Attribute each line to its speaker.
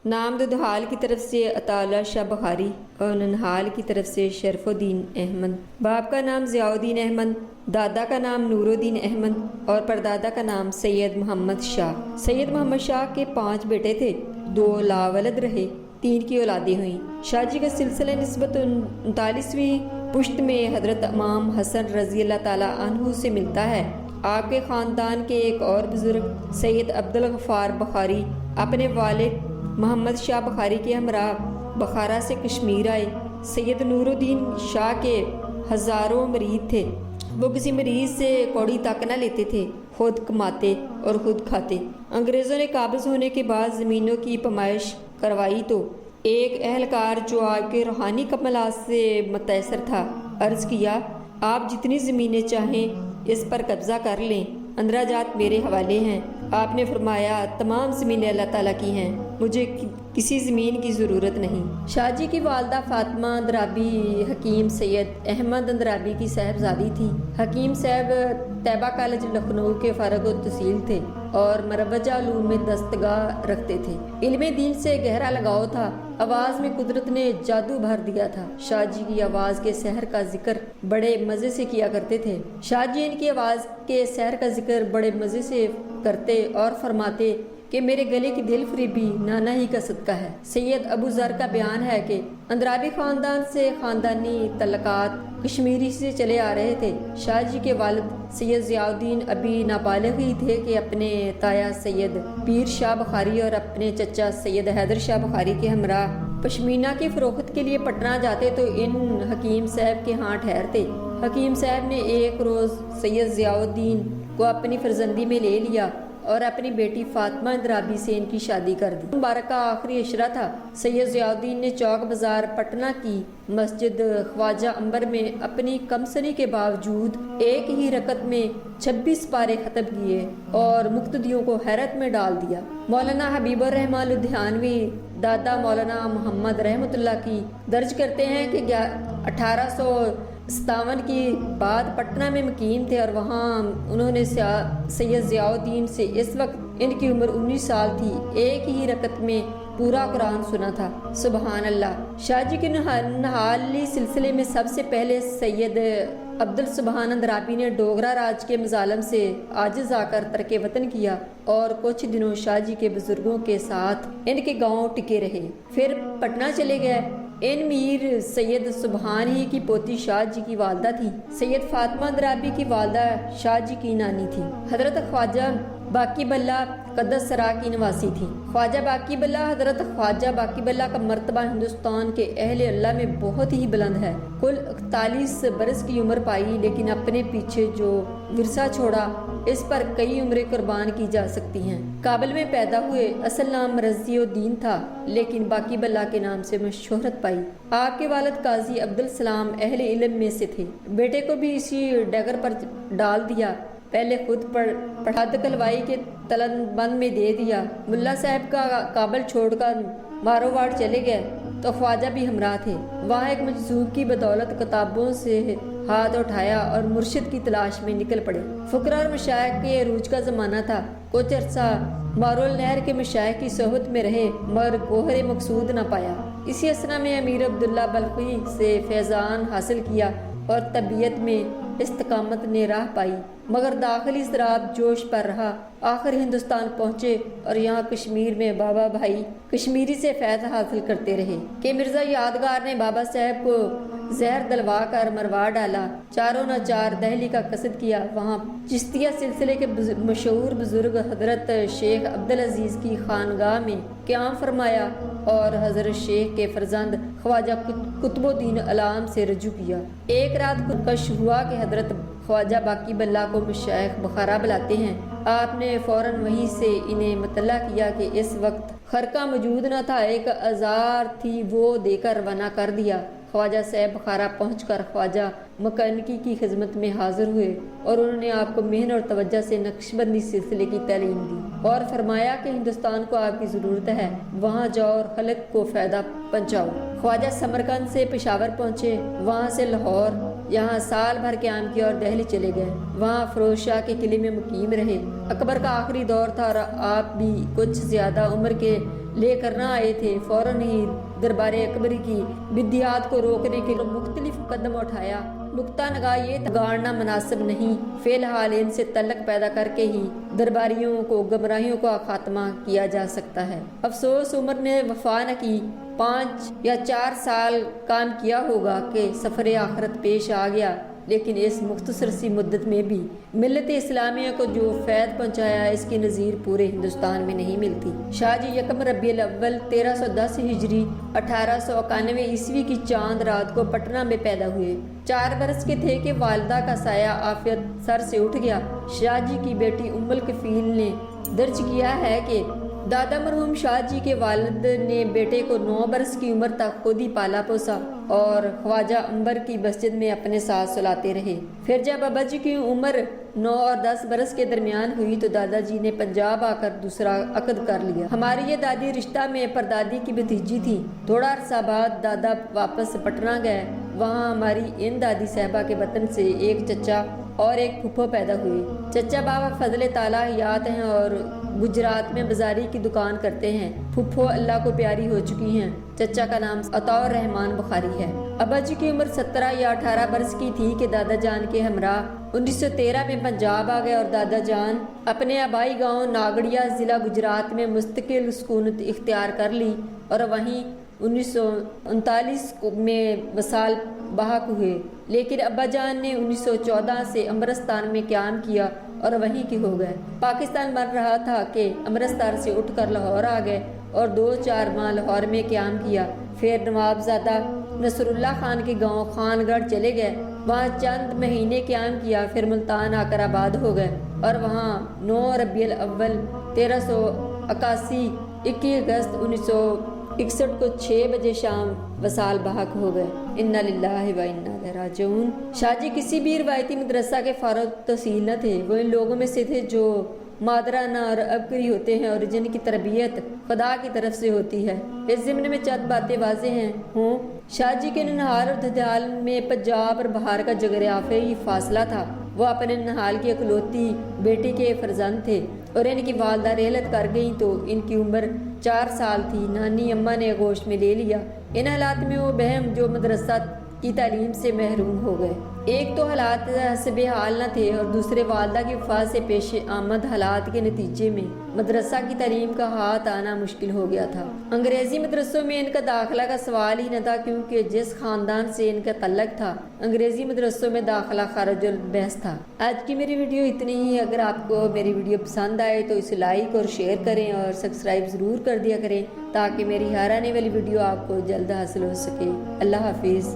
Speaker 1: نام دودھال کی طرف سے عطا اللہ شاہ بخاری اور ننہال کی طرف سے شرف الدین احمد۔ باپ کا نام ضیاء الدین احمد، دادا کا نام نور الدین احمد اور پردادا کا نام سید محمد شاہ۔ سید محمد شاہ کے 5 بیٹے تھے، 2 لاولد رہے، 3 کی اولادیں ہوئیں۔ شاہ جی کا سلسلہ نسبت 39ویں پشت میں حضرت امام حسن رضی اللہ تعالیٰ عنہ سے ملتا ہے۔ آپ کے خاندان کے ایک اور بزرگ سید عبدالغفار بخاری اپنے والد محمد شاہ بخاری کے ہمراہ بخارا سے کشمیر آئے۔ سید نور الدین شاہ کے ہزاروں مرید تھے، وہ کسی مریض سے کوڑی تک نہ لیتے تھے، خود کماتے اور خود کھاتے۔ انگریزوں نے قابض ہونے کے بعد زمینوں کی پیمائش کروائی تو ایک اہلکار جو آپ کے روحانی کمالات سے متاثر تھا، عرض کیا آپ جتنی زمینیں چاہیں اس پر قبضہ کر لیں، اندراجات میرے حوالے ہیں۔ آپ نے فرمایا تمام زمینیں اللہ تعالیٰ کی ہیں، مجھے کسی زمین کی ضرورت نہیں۔ شاہ جی کی والدہ فاطمہ اندرابی حکیم سید احمد اندرابی کی صاحبزادی تھی۔ حکیم صاحب طیبہ کالج لکھنؤ کے فارغ التحصیل تھے اور مروجہ علوم میں دستگاہ رکھتے تھے۔ علم دین سے گہرا لگاؤ تھا، آواز میں قدرت نے جادو بھر دیا تھا۔ شاہ جی کی آواز کے سحر کا ذکر بڑے مزے سے کیا کرتے تھے۔ شاہ جی ان کی آواز کے سحر کا ذکر بڑے مزے سے کرتے اور فرماتے کہ میرے گلے کی دل فریبی نانا ہی کا صدقہ ہے۔ سید ابو ذر کا بیان ہے کہ اندرابی خاندان سے خاندانی تعلقات کشمیری سے چلے آ رہے تھے۔ شاہ جی کے والد سید ضیاء الدین ابھی نابالغ ہی تھے کہ اپنے تایا سید پیر شاہ بخاری اور اپنے چچا سید حیدر شاہ بخاری کے ہمراہ پشمینہ کی فروخت کے لیے پٹنہ جاتے تو ان حکیم صاحب کے ہاں ٹھہرتے۔ حکیم صاحب نے ایک روز سید ضیاء الدین کو اپنی فرزندی میں لے لیا اور اپنی بیٹی فاطمہ اندرابی سے ان کی شادی کر دی۔ مبارکہ آخری عشرہ تھا۔ سید ضیاء الدین نے چوک بازار پٹنہ کی مسجد خواجہ عنبر میں اپنی کم سنی کے باوجود ایک ہی رکعت میں 26 پارے ختم کیے اور مقتدیوں کو حیرت میں ڈال دیا۔ مولانا حبیب الرحمن لدھیانوی دادا مولانا محمد رحمۃ اللہ کی درج کرتے ہیں کہ 1857 کی بعد پٹنہ میں مقیم تھے اور وہاں انہوں نے سید ضیاء الدین سے اس وقت ان کی عمر 19 سال تھی ایک ہی رکعت میں پورا قرآن سنا تھا۔ سبحان اللہ۔ شاہ جی کے نہالی سلسلے میں سب سے پہلے سید عبدالسبحان اندرابی نے ڈوگرا راج کے مظالم سے عاجز آ کر ترک وطن کیا اور کچھ دنوں شاہ جی کے بزرگوں کے ساتھ ان کے گاؤں ٹکے رہے، پھر پٹنہ چلے گئے۔ ان میر سید سبحان ہی کی پوتی شاہ جی کی والدہ تھی۔ سید فاطمہ اندرابی کی والدہ شاہ جی کی نانی تھی۔ حضرت خواجہ باقی بلّہ قدس سرا کی نواسی تھی۔ خواجہ باقی بلّہ حضرت خواجہ باقی بلّہ کا مرتبہ ہندوستان کے اہل اللہ میں بہت ہی بلند ہے۔ کل 41 برس کی عمر پائی، لیکن اپنے پیچھے جو ورثہ چھوڑا اس پر کئی عمریں قربان کی جا سکتی ہیں۔ کابل میں پیدا ہوئے، اصل نام رضی الدین تھا لیکن باقی بلّہ کے نام سے شہرت پائی۔ آپ کے والد قاضی عبدالسلام اہل علم میں سے تھے، بیٹے کو بھی اسی ڈگر پر ڈال دیا، پہلے خود پڑھا دکھلوائی کے تلن بند میں دے دیا۔ ملا صاحب کا کابل چھوڑ کر ماروواڑ چلے گئے تو خواجہ بھی ہمراہ تھے۔ وہاں ایک مجذوب کی بدولت کتابوں سے ہاتھ اٹھایا اور مرشد کی تلاش میں نکل پڑے۔ فقراء اور مشائخ کے عروج کا زمانہ تھا۔ کچھ عرصہ مارول نہر کے مشائخ کی صحبت میں رہے مگر گوہر مقصود نہ پایا۔ اسی اثنا میں امیر عبداللہ بلخی سے فیضان حاصل کیا اور طبیعت میں استقامت نے راہ پائی، مگر داخلی اضطراب جوش پر رہا۔ آخر ہندوستان پہنچے اور یہاں کشمیر میں بابا بھائی کشمیری سے فیض حاصل کرتے رہے کہ مرزا یادگار نے بابا صاحب کو زہر دلوا کر مروا ڈالا۔ چاروں ناچار دہلی کا قصد کیا۔ وہاں چشتیہ سلسلے کے مشہور بزرگ حضرت شیخ عبدالعزیز کی خانگاہ میں قیام فرمایا اور حضرت شیخ کے فرزند خواجہ قطب الدین علام سے رجوع کیا۔ ایک رات کش ہوا کہ حضرت خواجہ باقی بلّہ کو مشائخ بخارا بلاتے ہیں۔ آپ نے فوراً وہیں سے انہیں مطلع کیا کہ اس وقت خرقہ موجود نہ تھا، ایک آزار تھی، وہ دے کر روانہ کر دیا۔ خواجہ صاحب بخارا پہنچ کر خواجہ مکانکی کی خدمت میں حاضر ہوئے اور انہوں نے آپ کو محن اور توجہ سے نقشبندی سلسلے کی تعلیم دی اور فرمایا کہ ہندوستان کو آپ کی ضرورت ہے، وہاں جاؤ اور خلق کو فائدہ پہنچاؤ۔ خواجہ سمرقند سے پشاور پہنچے، وہاں سے لاہور، یہاں سال بھر قیام کیا اور دہلی چلے گئے۔ وہاں فیروز شاہ کے قلعے میں مقیم رہے۔ اکبر کا آخری دور تھا اور آپ بھی کچھ زیادہ عمر کے لے کر نہ آئے تھے، فوراً ہی دربار اکبری کی بدعات کو روکنے کے لیے مختلف قدم اٹھایا۔ نقطہ نگاہ یہ گاڑنا مناسب نہیں، فی الحال ان سے تعلق پیدا کر کے ہی درباریوں کو گمراہیوں کا خاتمہ کیا جا سکتا ہے۔ افسوس عمر نے وفا نہ کی، 5 یا 4 سال کام کیا ہوگا کہ سفر آخرت پیش آ گیا، لیکن اس مختصر سی مدت میں بھی ملت اسلامیہ کو جو فائد پہنچایا اس کی نظیر پورے ہندوستان میں نہیں ملتی۔ شاہ جی یکم ربیع الاول 1310 ہجری 1891 عیسوی کی چاند رات کو پٹنہ میں پیدا ہوئے۔ 4 برس کے تھے کہ والدہ کا سایہ عافیت سر سے اٹھ گیا۔ شاہ جی کی بیٹی ام الکفیل نے درج کیا ہے کہ دادا مرحوم شاہ جی کے والد نے بیٹے کو 9 برس کی عمر تک خود ہی پالا پوسا اور خواجہ عنبر کی مسجد میں اپنے ساتھ سلاتے رہے۔ پھر جب ابا جی کی عمر 9 اور 10 برس کے درمیان ہوئی تو دادا جی نے پنجاب آ کر دوسرا عقد کر لیا۔ ہماری یہ دادی رشتہ میں پردادی کی بھتیجی تھی۔ تھوڑا عرصہ بعد دادا واپس پٹنہ گئے۔ وہاں ہماری ان دادی صاحبہ کے وطن سے ایک چچا اور ایک پھپھو پیدا ہوئے۔ چچا بابا فضل تعالیٰ حیات ہیں اور گجرات میں بازاری کی دکان کرتے ہیں۔ پھپھو اللہ کو پیاری ہو چکی ہیں۔ چچا کا نام عطا الرحمان بخاری ہے۔ ابا جی کی عمر 17 یا 18 برس کی تھی کہ دادا جان کے ہمراہ 1913 میں پنجاب آ گئے اور دادا جان اپنے آبائی گاؤں ناگڑیا ضلع گجرات میں مستقل سکونت اختیار کر لی اور وہیں 1939 میں وصال بحق ہوئے، لیکن ابا جان نے 1914 سے امرستان میں قیام کیا اور وہیں کے ہو گئے۔ پاکستان بن رہا تھا کہ امرستان سے اٹھ کر لاہور آ گئے اور 2-4 ماہ لاہور میں قیام کیا۔ پھر نوابزادہ نصر اللہ خان کے گاؤں خان گڑھ چلے گئے، وہاں چند مہینے قیام کیا، پھر ملتان آ کر آباد ہو گئے اور وہاں 9 ربیع الاول 1381 21 اگست 1961 کو 6 بجے شام وصال بحق ہو گئے۔ انا للہ و انا الیہ راجعون۔ شاہ جی کسی بھی روایتی مدرسہ کے فارغ التحصیل نہ تھے، وہ ان لوگوں میں سے تھے جو مادرانہ اور عبقری ہوتے ہیں اور جن کی تربیت خدا کی طرف سے ہوتی ہے۔ اس ضمن میں چند باتیں واضح ہوں۔ شاہ جی کے ننہال اور دھدیال میں پنجاب اور بہار کا جغرافیائی فاصلہ تھا۔ وہ اپنے ننہال کی اکلوتی بیٹی کے فرزند تھے اور ان کی والدہ رحلت کر گئیں تو ان کی عمر 4 سال تھی۔ نانی اماں نے گوشت میں لے لیا۔ ان حالات میں وہ بہم جو مدرسہ کی تعلیم سے محروم ہو گئے۔ ایک تو حالات حسب حال نہ تھے اور دوسرے والدہ کی وفات سے پیش آمد حالات کے نتیجے میں مدرسہ کی تعلیم کا ہاتھ آنا مشکل ہو گیا تھا۔ انگریزی مدرسوں میں ان کا داخلہ کا سوال ہی نہ تھا، کیونکہ جس خاندان سے ان کا تعلق تھا انگریزی مدرسوں میں داخلہ خارج البحث تھا۔ آج کی میری ویڈیو اتنی ہی۔ اگر آپ کو میری ویڈیو پسند آئے تو اسے لائک اور شیئر کریں اور سبسکرائب ضرور کر دیا کریں تاکہ میری ہر آنے والی ویڈیو آپ کو جلد حاصل ہو سکے۔ اللہ حافظ۔